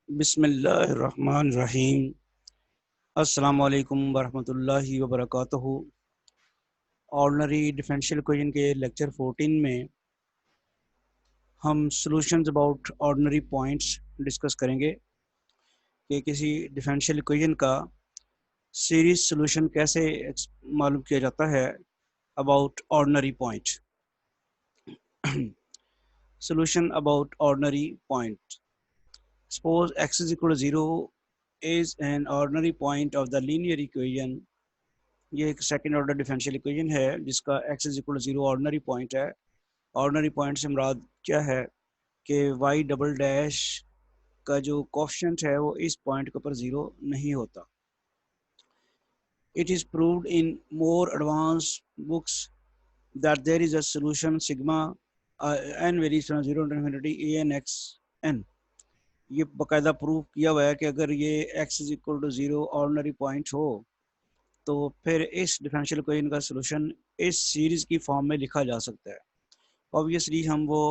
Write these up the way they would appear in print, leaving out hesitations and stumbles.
बिस्मिल्लाहिर्रहमानिर्रहीम। अस्सलाम वालेकुम वरहमतुल्लाहि वबरकातुहू। ऑर्डिनरी डिफरेंशियल इक्वेशन के लेक्चर 14 में हम solutions about ordinary points discuss करेंगे कि किसी डिफरेंशियल इक्वेशन का सीरीज सॉल्यूशन कैसे मालूम किया जाता है about ordinary point. Solution about ordinary point. Suppose x is equal to 0 is an ordinary point of the linear equation। ये एक सेकेंड ऑर्डर डिफरेंशियल इक्वेशन है जिसका x is equal to 0 ordinary point है। ऑर्डिनरी पॉइंट से मुराद क्या है कि y डबल डैश का जो कोएफिशिएंट है वो इस पॉइंट के ऊपर 0 नहीं होता। It is proved in more advance books that there is a solution sigma n varies from 0 to infinity an x n। ये बाकायदा प्रूव किया हुआ है कि अगर ये x is equal to 0 ordinary point हो तो फिर इस डिफरेंशियल इक्वेशन का सॉल्यूशन इस सीरीज की फॉर्म में लिखा जा सकता है। ऑब्वियसली हम वो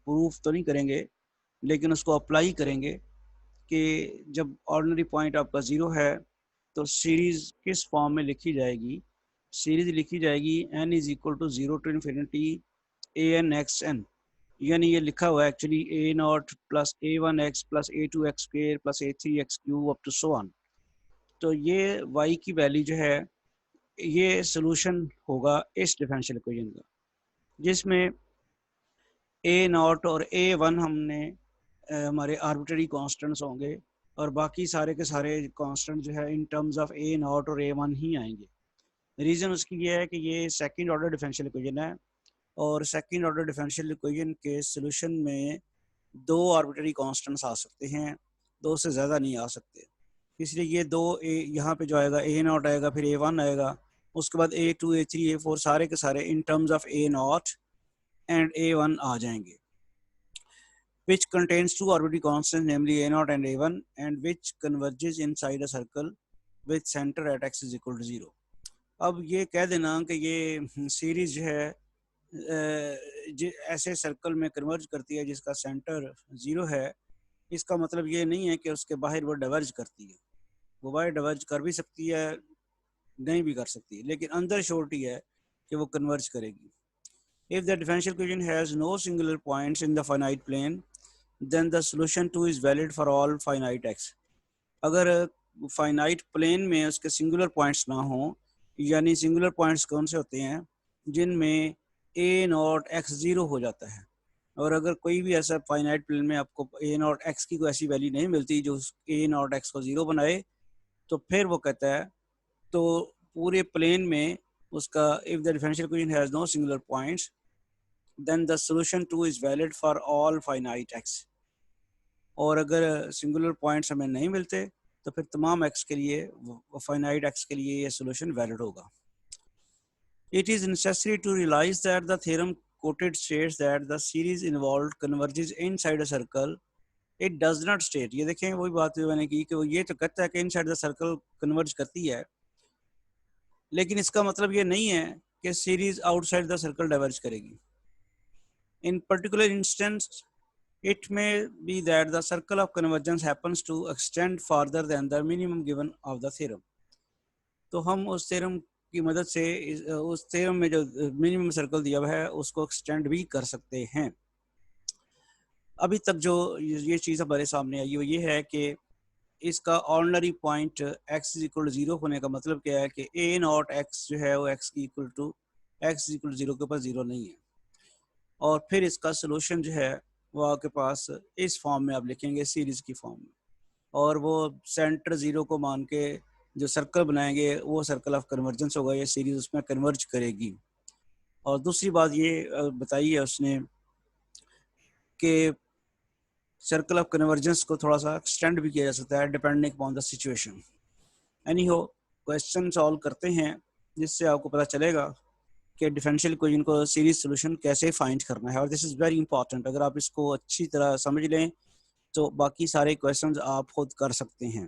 प्रूफ तो नहीं करेंगे लेकिन उसको अप्लाई करेंगे कि जब ऑर्डिनरी पॉइंट आपका 0 है तो सीरीज किस फॉर्म में लिखी जाएगी। सीरीज लिखी जाएगी n is equal to 0 to infinity an x n, यानी ये लिखा हुआ है actually a naught plus a1 x plus a2 x square plus a3 x cube up to so on. तो ये y की वैल्यू जो है ये सॉल्यूशन होगा इस डिफरेंशियल इक्वेशन का, जिसमें a नॉट और a1 हमने हमारे आर्बिट्ररी कांस्टेंट्स होंगे और बाकी सारे के सारे कांस्टेंट जो है in terms of a not और a1 ही आएंगे। रीज़न उसकी ये है कि ये सेकंड ऑर्डर डिफरेंशियल इक्वेशन है और सेकंड ऑर्डर डिफरेंशियल इक्वेशन के सॉल्यूशन में दो आर्बिट्ररी कांस्टेंट्स आ सकते हैं, दो से ज़्यादा नहीं आ सकते। इसलिए ये दो यहाँ पे जो आएगा a नॉट आएगा, फिर a1 आएगा, उसके बाद a2 a3 a4 सारे के सारे in terms of a not and a1 आ जाएंगे, which contains two arbitrary constants namely a naught and a1 and which converges inside a circle with center at x is equal to 0। अब ये कह देना कि ये सीरीज जो है ऐसे सर्कल में कन्वर्ज करती है जिसका सेंटर 0 है, इसका मतलब ये नहीं है कि उसके बाहर वो डाइवर्ज करती है। वो बाहर डाइवर्ज कर भी सकती है, नहीं भी कर सकती, लेकिन अंदर श्योरिटी है कि वो कन्वर्ज करेगी। If the differential equation has no singular points in the finite plane, then the solution 2 is valid for all finite x। अगर फाइनाइट प्लेन में उसके सिंगुलर पॉइंट्स ना हो, यानी सिंगुलर पॉइंट्स कौन से होते हैं जिनमें a नॉट x 0 हो जाता है, और अगर कोई भी ऐसा फाइनाइट प्लेन में आपको a नॉट x की कोई ऐसी वैल्यू नहीं मिलती जो a नॉट x को 0 बनाए, तो फिर वो कहता है तो पूरे प्लेन में उसका if the differential equation has no singular points then the solution 2 is valid for all finite x। और अगर सिंगुलर पॉइंट्स हमें नहीं मिलते तो फिर तमाम x के लिए, फाइनाइट x के लिए ये सॉल्यूशन वैलिड होगा। It is necessary to realize that the theorem quoted states that the series involved converges inside a circle। It does not state, ये देखें वही बात मैंने की कि वो ये तो कहता है कि इनसाइड द सर्कल कन्वर्ज करती है, लेकिन इसका मतलब ये नहीं है कि series outside the circle diverge करेगी। In particular instance, it may be that the circle of convergence happens to extend farther than the minimum given of the theorem। तो हम उस थ्योरम की मदद से उस थ्योरम में जो मिनिमम सर्कल दिया हुआ है उसको एक्सटेंड भी कर सकते हैं। अभी तक जो ये चीज़ हमारे सामने आई वो ये है कि इसका ordinary point x is equal to 0 होने का मतलब क्या है कि a नॉट x जो है वो x की equal to x is equal to 0 के ऊपर 0 नहीं है, और फिर इसका सॉल्यूशन जो है वो आपके पास इस फॉर्म में आप लिखेंगे सीरीज की फॉर्म में, और वो सेंटर 0 को मान के जो सर्कल बनाएंगे वो सर्कल ऑफ कन्वर्जेंस होगा, ये सीरीज उसमें कन्वर्ज करेगी। और दूसरी बात ये बताई है उसने कि सर्कल ऑफ कन्वर्जेंस को थोड़ा सा एक्सटेंड भी किया जा सकता है depending upon the situation. Any हो, क्वेश्चन सॉल्व करते हैं जिससे आपको पता चलेगा कि डिफरेंशियल इक्वेशन को सीरीज सॉल्यूशन कैसे फाइंड करना है, और दिस इज़ वेरी इंपॉर्टेंट। अगर आप इसको अच्छी तरह समझ लें तो बाकी सारे क्वेश्चंस आप खुद कर सकते हैं।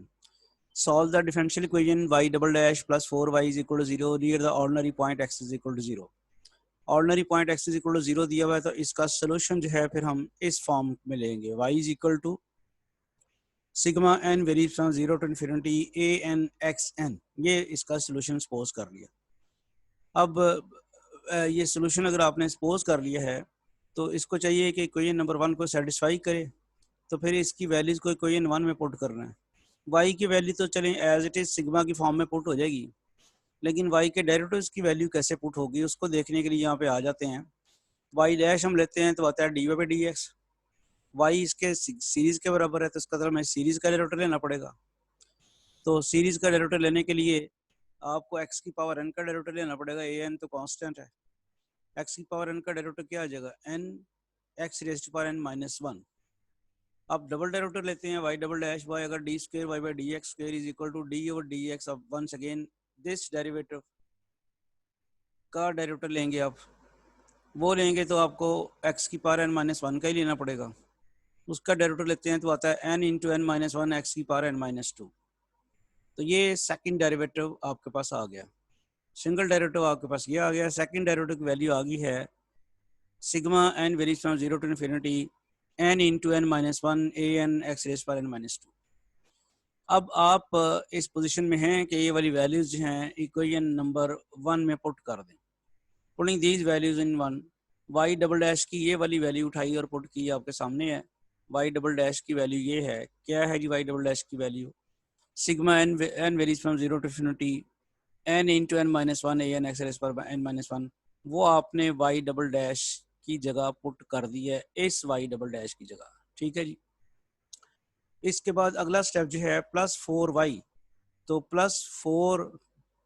Solve the differential equation y double dash plus 4y is equal to 0 near the ordinary point x is equal to 0। Ordinary point x is equal to 0 दिया हुआ है तो इसका सोल्यूशन जो है फिर हम इस फॉर्म में लेंगे y is equal to sigma n varies from 0 to infinity a n x n, ये इसका सोल्यूशन सपोज कर लिया। अब ये सोल्यूशन अगर आपने सपोज कर लिया है तो इसको चाहिए कि इक्वेशन नंबर 1 को सेटिस्फाई करे, तो फिर इसकी वैल्यूज को इक्वेशन 1 में पुट करना है। वाई की वैल्यू तो चलें एज इट इज सिग्मा की फॉर्म में पुट हो जाएगी, लेकिन वाई के डेरिवेटिव्स की वैल्यू कैसे पुट होगी उसको देखने के लिए यहाँ पे आ जाते हैं। वाई डैश हम लेते हैं तो आता है d y by d x. Y इसके सीरीज के बराबर है तो इसका मतलब हमें सीरीज का डेरिवेटिव लेना पड़ेगा। तो सीरीज का डेरिवेटिव लेने के लिए आपको एक्स की पावर एन का डेरिवेटिव लेना पड़ेगा। ए एन तो कांस्टेंट है, एक्स की पावर एन का डेरिवेटिव क्या आ जाएगा, n x raised to power n minus 1। अब डबल डेरिवेटिव लेते हैं वाई डबल डैश वाई, अगर d square y by d x square is equal to d over d x. अब वंस अगेन दिस डेरिवेटिव का derivative लेंगे, आप वो लेंगे तो आपको एक्स की पावर एन माइनस 1 का ही लेना पड़ेगा। उसका डेरिवेटिव लेते हैं तो आता है n into n minus 1 x की पावर एन माइनस 2। तो ये सेकंड डेरिवेटिव आपके पास आ गया। सिंगल डेरिवेटिव आपके पास ये आ गया। सेकंड डेरिवेटिव की वैल्यू आ गई है sigma n varies from 0 to infinity n into n minus 1 a n x raise power n minus 2। अब आप इस पोजीशन में हैं कि ये वाली वैल्यूज जो हैं इक्वेशन नंबर 1 में पुट कर दें। Putting these values in 1, y double dash की ये वाली वैल्यू उठाई और पुट की, आपके सामने है। वाई डबल डैश की वैल्यू ये है, क्या है जी वाई डबल डैश की value, sigma n varies from 0 to infinity n into n minus 1 a n x raise power n minus 1। वो आपने वाई डबल डैश की जगह पुट कर दी है इस वाई डबल डैश की जगह, ठीक है जी। इसके बाद अगला स्टेप जो है +4y, तो +4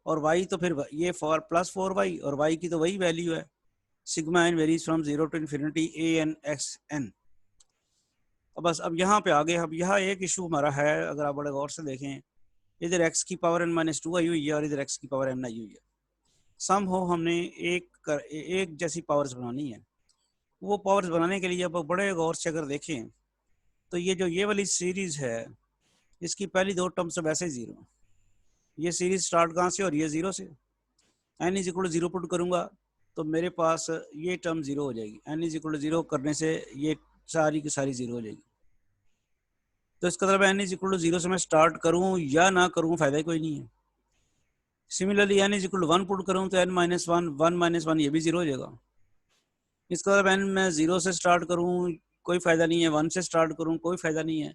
और y, तो फिर ये फॉर +4y और y की तो वही वैल्यू है, sigma n varies from 0 to infinity a n x n. बस अब यहाँ पे आगे, अब यहाँ एक इशू हमारा है, अगर आप बड़े गौर से देखें, इधर x की पावर n माइनस 2 आई हुई है और इधर x की पावर n आई हुई है। सम हो हमने एक जैसी पावर्स बनानी है। वो पावर्स बनाने के लिए अब बड़े गौर से अगर देखें तो ये वाली सीरीज है, इसकी पहली दो टर्म्स तो वैसे जीरो। ये सीरीज स्टार्ट कहाँ से, और ये जीरो से। n is equal to 0 put करूंगा तो मेरे पास ये टर्म जीरो हो जाएगी। n इज इक्वल टू 0 करने से ये सारी की सारी जीरो हो जाएगी। तो इसका मतलब n इज इक्वल टू 0 से मैं स्टार्ट करूं या ना करूं फायदा ही कोई नहीं है। Similarly n is equal to 1 put करूं तो n माइनस 1 1 माइनस 1 ये भी जीरो हो जाएगा। इसका मतलब n मैं 0 से स्टार्ट करूं कोई फायदा नहीं है, 1 से स्टार्ट करूं कोई फायदा नहीं है।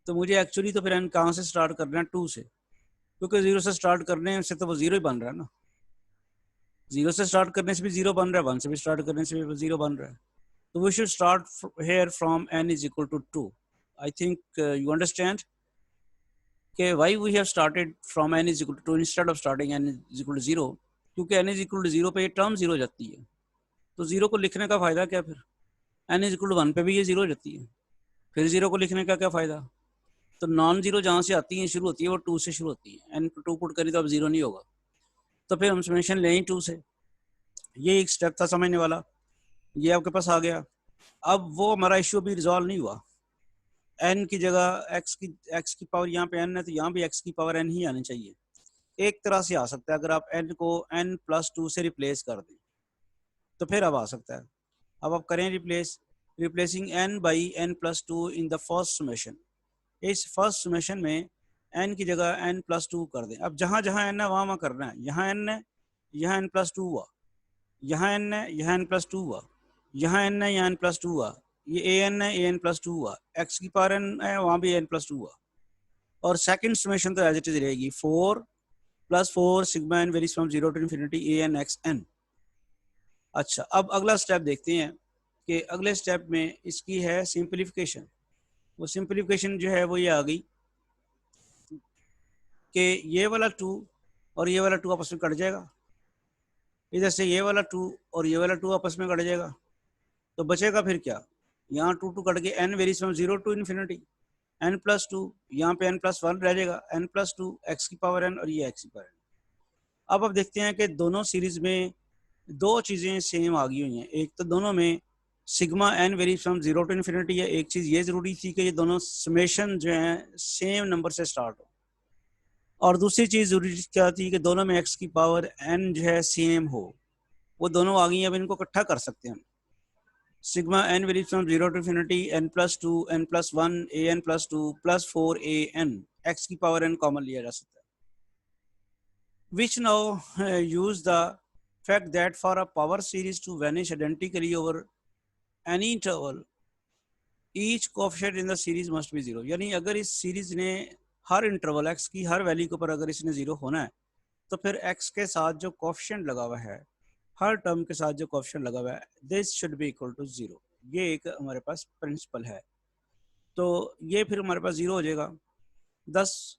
तो मुझे एक्चुअली तो फिर n कहाँ से स्टार्ट करना है, 2 से, क्योंकि 0 से स्टार्ट करने से तो वो जीरो ही बन रहा है ना। 0 से स्टार्ट करने से भी जीरो बन रहा है, 1 से भी स्टार्ट करने से भी जीरो बन रहा है। तो we should start here from n is equal to 2। I think you understand कि why we have started from n is equal to 2 instead of starting n is equal to 0, क्योंकि n is equal to 0 पे ये term zero हो जाती है। तो zero को लिखने का फायदा क्या, फिर n इज इक्वल टू 1 पे भी ये जीरो हो जाती है, फिर जीरो को लिखने का क्या फायदा। तो नॉन जीरो जहाँ से आती है शुरू होती है वो 2 से शुरू होती है। n को 2 पुट करी तो अब जीरो नहीं होगा, तो फिर हम समेशन लें 2 से। ये एक स्टेप था समझने वाला, ये आपके पास आ गया। अब वो हमारा इश्यू भी रिजॉल्व नहीं हुआ। n की जगह x की पावर यहाँ पे n है तो यहाँ भी x की पावर n ही आनी चाहिए। एक तरह से आ सकता है, अगर आप n को n प्लस 2 से रिप्लेस कर दें तो फिर अब आ सकता है। अब आप करें replacing n by n plus 2 in the first summation. इस फर्स्ट समेशन में n की जगह n प्लस 2 कर दें। अब जहाँ जहाँ n है वहाँ वहाँ करना है। यहाँ n है, यहाँ n प्लस 2 हुआ, यहाँ n है, यहाँ n प्लस 2 हुआ, यहाँ n है, यहाँ n प्लस 2 हुआ, ये ए एन है, ए एन प्लस 2 हुआ, x की पावर n है, वहाँ भी n प्लस 2 हुआ। और सेकंड समेशन तो एज इट इज रहेगी 4 + 4 sigma n varies from 0 to infinity a n x n. अच्छा, अब अगला स्टेप देखते हैं कि अगले स्टेप में इसकी है सिंप्लीफिकेशन। वो सिंप्लीफिकेशन जो है वो ये आ गई कि ये वाला 2 और ये वाला 2 आपस में कट जाएगा, इधर से ये वाला 2 और ये वाला 2 आपस में कट जाएगा, तो बचेगा फिर क्या, यहाँ 2 2 कट के n varies from 0 to infinity n plus 2, यहाँ पे n प्लस 1 रह जाएगा, n प्लस 2 x की पावर n और ये x की पावर n। अब देखते हैं कि दोनों सीरीज में दो चीज़ें सेम आ गई हुई हैं। एक तो दोनों में sigma n varies from 0 to infinity है। एक चीज़ ये ज़रूरी थी कि ये दोनों समेशन जो हैं सेम नंबर से स्टार्ट हो, और दूसरी चीज़ ज़रूरी क्या थी कि दोनों में x की पावर n जो है सेम हो। वो दोनों आ गई हैं, अब इनको इकट्ठा कर सकते हैं। Sigma n varies from 0 to infinity n plus 2 n plus 1 a n plus 2 plus 4 a n x की पावर n कॉमन लिया जा सकता है, which now use the fact that for a power series to vanish identically over any interval each coefficient in the series must be 0। यानी अगर इस series ने हर interval x की हर वैल्यू के ऊपर अगर इसने 0 होना है तो फिर x के साथ जो कोएफिशिएंट लगा हुआ है, हर टर्म के साथ जो कोएफिशिएंट लगा हुआ है, this should be equal to 0। ये एक हमारे पास प्रिंसिपल है, तो ये फिर हमारे पास 0 हो जाएगा। 10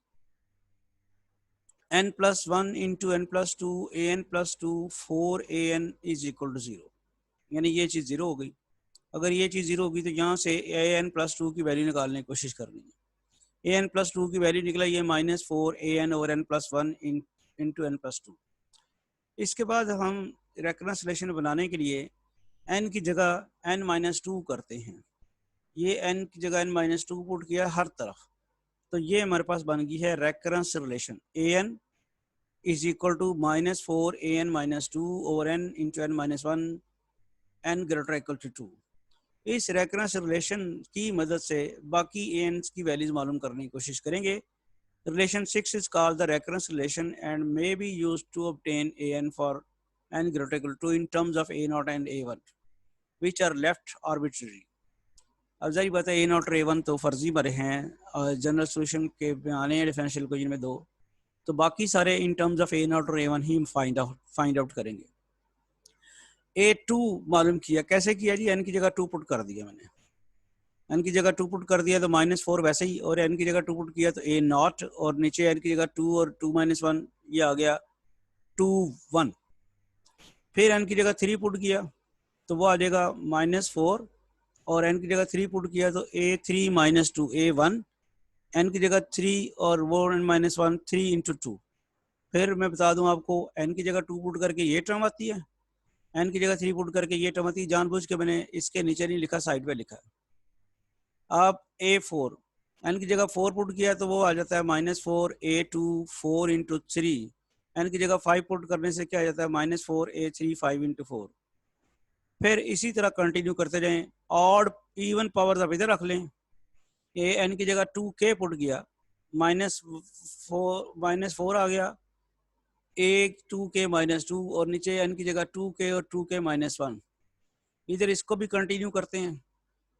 n plus 1 into n plus 2 a n plus 2 4 a n is equal to 0, यानी ये चीज़ 0 हो गई। अगर ये चीज़ 0 होगी तो यहाँ से a n plus 2 की वैल्यू निकालने की कोशिश करनी है। a n plus 2 की वैल्यू निकला ये -4 a n over n plus 1 into n plus 2। इसके बाद हम रेकरेंस रिलेशन बनाने के लिए n की जगह n-2 करते हैं। ये n की जगह n-2 पुट किया हर तरफ, तो ये हमारे पास बन गई है recurrence relation an is equal to -4 an-2 over n into n-1 n greater equal to 2। इस रेकरेंस रिलेशन की मदद से बाकी an की वैल्यूज मालूम करने की कोशिश करेंगे। Relation 6 is called the recurrence relation and may be used to obtain an for n greater equal to in terms of a0 and a1 which are left arbitrary। अब जारी बात है a0 और a1 तो फर्जी भरे हैं और जनरल सॉल्यूशन के आने हैं डिफरेंशियल इक्वेशन में 2, तो बाकी सारे इन टर्म्स ऑफ a0 और a1 ही फाइंड आउट करेंगे। a2 मालूम किया, कैसे किया जी? n की जगह 2 पुट कर दिया मैंने, n की जगह 2 पुट कर दिया तो -4 वैसे ही, और n की जगह 2 पुट किया तो a0 और नीचे n की जगह 2 और 2 - 1 ये आ गया 2 1। फिर n की जगह 3 पुट किया तो वो आ जाएगा -4 और n की जगह 3 पुट किया तो a3 - 2 a1, n की जगह 3 और वो -1 3 इंटू 2। फिर मैं बता दूं आपको n की जगह 2 पुट करके ये टर्म आती है, n की जगह 3 पुट करके ये टर्म आती है। जानबूझ के मैंने इसके नीचे नहीं लिखा, साइड पे लिखा है। आप a4 n की जगह 4 पुट किया तो वो आ जाता है -4 a2 4 इंटू 3, n की जगह 5 पुट करने से क्या आ जाता है -4 a3 5 इंटू 4। फिर इसी तरह कंटिन्यू करते जाएं, ऑड इवन पावर्स आप इधर रख लें। ए n की जगह 2k पुट किया, -4 आ गया a 2k -2 और नीचे n की जगह 2k और 2k -1। इधर इसको भी कंटिन्यू करते हैं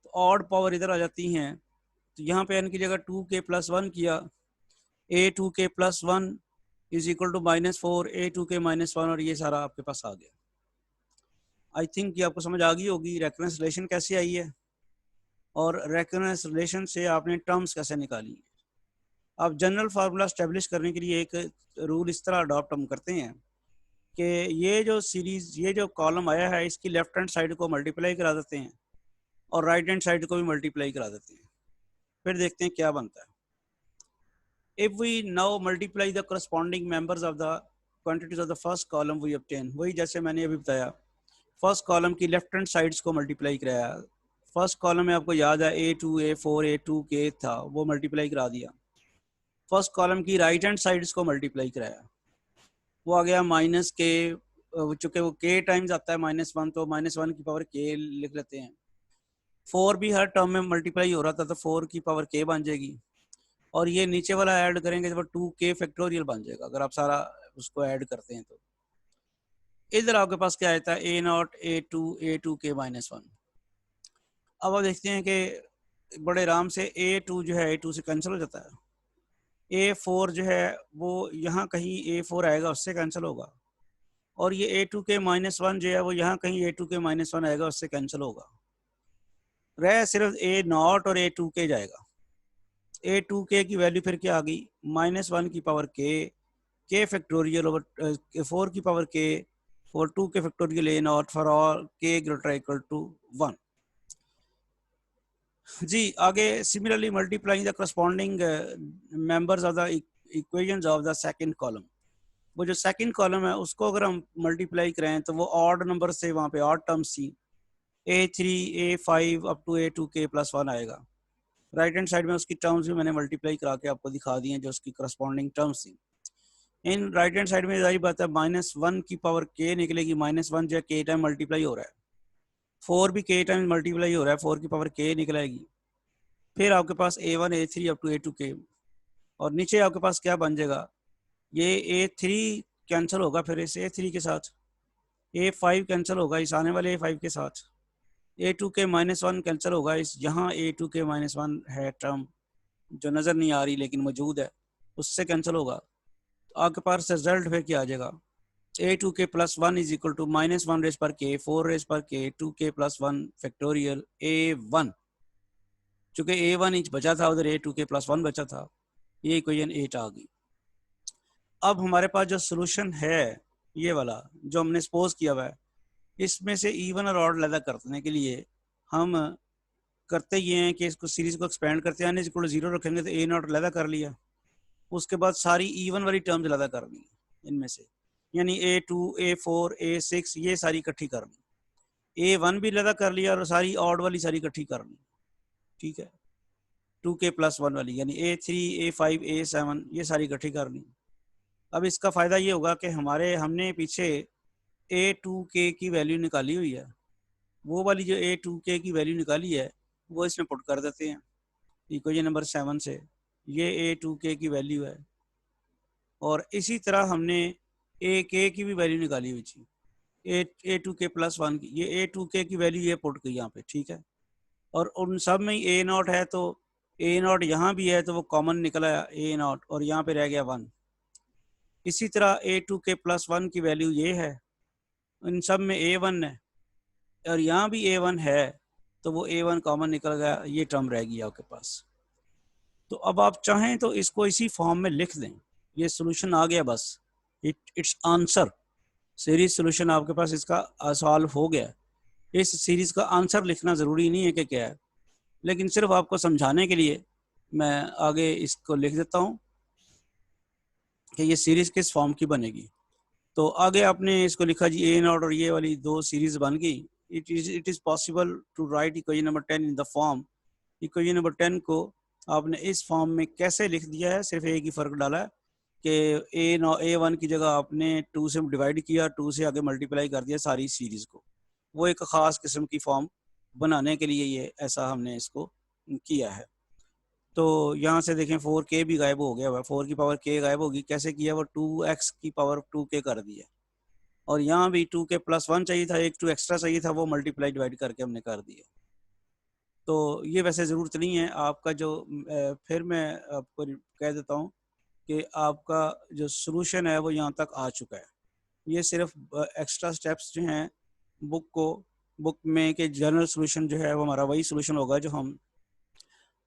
तो ऑड पावर इधर आ जाती हैं, तो यहाँ पे n की जगह 2k + 1 किया, a2k + 1 is equal to -4 a2k -1 और ये सारा आपके पास आ गया। आई थिंक ये आपको समझ आ गई होगी रेकरेंस रिलेशन कैसे आई है और रेकरेंस रिलेशन से आपने टर्म्स कैसे निकाली। अब जनरल फार्मूला स्टेब्लिश करने के लिए एक रूल इस तरह अडॉप्ट हम करते हैं कि ये जो सीरीज, ये जो कॉलम आया है, इसकी लेफ्ट हैंड साइड को मल्टीप्लाई करा देते हैं और राइट हैंड साइड को भी मल्टीप्लाई करा देते हैं, फिर देखते हैं क्या बनता है। If we now multiply the corresponding members of the quantities of the first column we obtain, वही जैसे मैंने अभी बताया, फर्स्ट कॉलम की लेफ्ट हैंड साइड्स को मल्टीप्लाई कराया। फर्स्ट कॉलम में आपको याद है a2 a4 a2k था, वो मल्टीप्लाई करा दिया। फर्स्ट कॉलम की राइट हैंड साइड्स को मल्टीप्लाई कराया, वो आ गया -k, चूंकि वो k टाइम्स आता है -1 तो -1 की पावर k लिख लेते हैं। 4 भी हर टर्म में मल्टीप्लाई हो रहा था तो 4 की पावर k बन जाएगी, और ये नीचे वाला ऐड करेंगे तो 2k फैक्टोरियल बन जाएगा अगर आप सारा उसको ऐड करते हैं। तो इधर आपके पास क्या आता है a0 a2 a2k -1। अब आप देखते हैं कि बड़े आराम से a2 जो है a2 से कैंसिल हो जाता है, a4 जो है वो यहाँ कहीं a4 आएगा उससे कैंसिल होगा, और ये a2k -1 जो है वो यहाँ कहीं a2k -1 आएगा उससे कैंसिल होगा। रह सिर्फ a0 और a2k जाएगा। a2k की वैल्यू फिर क्या आ गई -1 की पावर k फैक्टोरियल ओवर 4 की पावर k और 2 के factorial a0 for all k greater equal to 1। जी आगे, similarly multiplying the corresponding members of the equations of the second column, वो जो सेकंड कॉलम है उसको अगर हम मल्टीप्लाई करें तो वो ऑड नंबर से वहाँ पे ऑड टर्म्स थी, a3 a5 up to a2k + 1 आएगा। राइट हैंड साइड में उसकी टर्म्स भी मैंने मल्टीप्लाई करा के आपको दिखा दी हैं जो उसकी करस्पॉन्डिंग टर्म्स थी। इन राइट हैंड साइड में जारी बात है -1 की पावर k निकलेगी, -1 जो k टाइम मल्टीप्लाई हो रहा है, 4 भी k टाइम्स मल्टीप्लाई हो रहा है, 4 की पावर k निकलेगी। फिर आपके पास a1 a3 up to a2k, और नीचे आपके पास क्या बन जाएगा, ये a3 कैंसिल होगा फिर इस a3 के साथ, a5 कैंसिल होगा इस आने वाले a5 के साथ, a2k -1 कैंसिल होगा इस यहाँ a2k -1 है टर्म जो नज़र नहीं आ रही लेकिन मौजूद है, उससे कैंसिल होगा। तो आपके पास रिजल्ट फिर क्या आ जाएगा, a2k + 1 is equal to -1 raise पर k 4 रेज पर k 2k + 1 फैक्टोरियल a1, चूंकि a1 इंच बचा था उधर a2k + 1 बचा था, ये इक्वेशन 8 आ गई। अब हमारे पास जो सोल्यूशन है ये वाला जो हमने सपोज किया हुआ है, इसमें से इवन और ऑड अलग करने के लिए हम करते ये हैं कि इसको सीरीज को एक्सपेंड करते हैं, इक्वल 0 रखेंगे तो ए नॉट अलग कर लिया, उसके बाद सारी इवन वाली टर्म्स अलग कर ली इनमें से, यानी a2 a4 a6 ये सारी इकट्ठी कर ली, a1 भी अलग कर लिया और सारी ऑड वाली सारी इकट्ठी कर ली, ठीक है, 2k + 1 वाली, यानी a3 a5 a7 ये सारी इकट्ठी कर ली। अब इसका फ़ायदा ये होगा कि हमने पीछे a2k की वैल्यू निकाली हुई है, वो वाली जो a2k की वैल्यू निकाली है वो इसमें पुट कर देते हैं इक्वेशन नंबर 7 से, ये a2k की वैल्यू है, और इसी तरह हमने a k की भी वैल्यू निकाली हुई थी, a2k + 1 की, ये a2k की वैल्यू ये पुट की यहाँ पे, ठीक है, और उन सब में ही a0 है तो a0 यहाँ भी है तो वो कॉमन निकला a0 और यहाँ पे रह गया 1। इसी तरह a2k + 1 की वैल्यू ये है, इन सब में a1 है और यहाँ भी a1 है तो वो a1 कॉमन निकल गया, ये टर्म रह गई आपके पास। तो अब आप चाहें तो इसको इसी फॉर्म में लिख दें, ये सोल्यूशन आ गया बस, इट्स आंसर, सीरीज सोल्यूशन आपके पास इसका सॉल्व हो गया। इस सीरीज का आंसर लिखना ज़रूरी नहीं है कि क्या है, लेकिन सिर्फ आपको समझाने के लिए मैं आगे इसको लिख देता हूँ कि ये सीरीज किस फॉर्म की बनेगी। तो आगे आपने इसको लिखा जी a0 और ये वाली दो सीरीज बन गई। It is possible to write equation number 10 in the form, equation number 10 को आपने इस फॉर्म में कैसे लिख दिया है, सिर्फ एक ही फ़र्क डाला है कि a1 की जगह आपने 2 से डिवाइड किया, 2 से आगे मल्टीप्लाई कर दिया सारी सीरीज़ को, वो एक ख़ास किस्म की फॉर्म बनाने के लिए ये ऐसा हमने इसको किया है। तो यहाँ से देखें 4k भी गायब हो गया हुआ, 4 की पावर k गायब होगी, कैसे किया, वो 2x की पावर 2k कर दिया, और यहाँ भी 2k + 1 चाहिए था, एक 2 एक्स्ट्रा चाहिए था, वो मल्टीप्लाई डिवाइड करके हमने कर दिया। तो ये वैसे ज़रूरत नहीं है आपका जो फिर मैं आपको कह देता हूँ कि आपका जो सोल्यूशन है वो यहाँ तक आ चुका है। ये सिर्फ एक्स्ट्रा स्टेप्स जो हैं बुक में के जनरल सोल्यूशन जो है वो हमारा वही सोल्यूशन होगा जो हम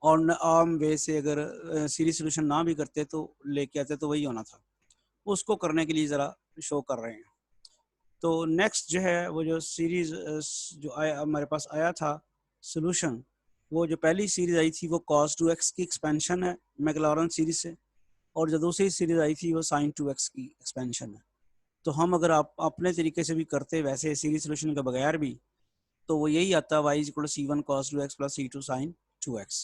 और आम वे से अगर सीरीज सोल्यूशन ना भी करते तो लेके आते तो वही होना था, उसको करने के लिए ज़रा शो कर रहे हैं। तो नेक्स्ट जो है वो जो सीरीज़ जो आया हमारे पास आया था सोल्यूशन, वो जो पहली सीरीज़ आई थी वो cos 2x की एक्सपेंशन है मैक्लॉरेन सीरीज़ से, और जो दूसरी सीरीज़ आई थी वो sin 2x की एक्सपेंशन है। तो हम अगर आप अपने तरीके से भी करते वैसे सीरीज सोल्यूशन के बगैर भी, तो वो यही आता y = c1 cos 2x + c2 sin 2x।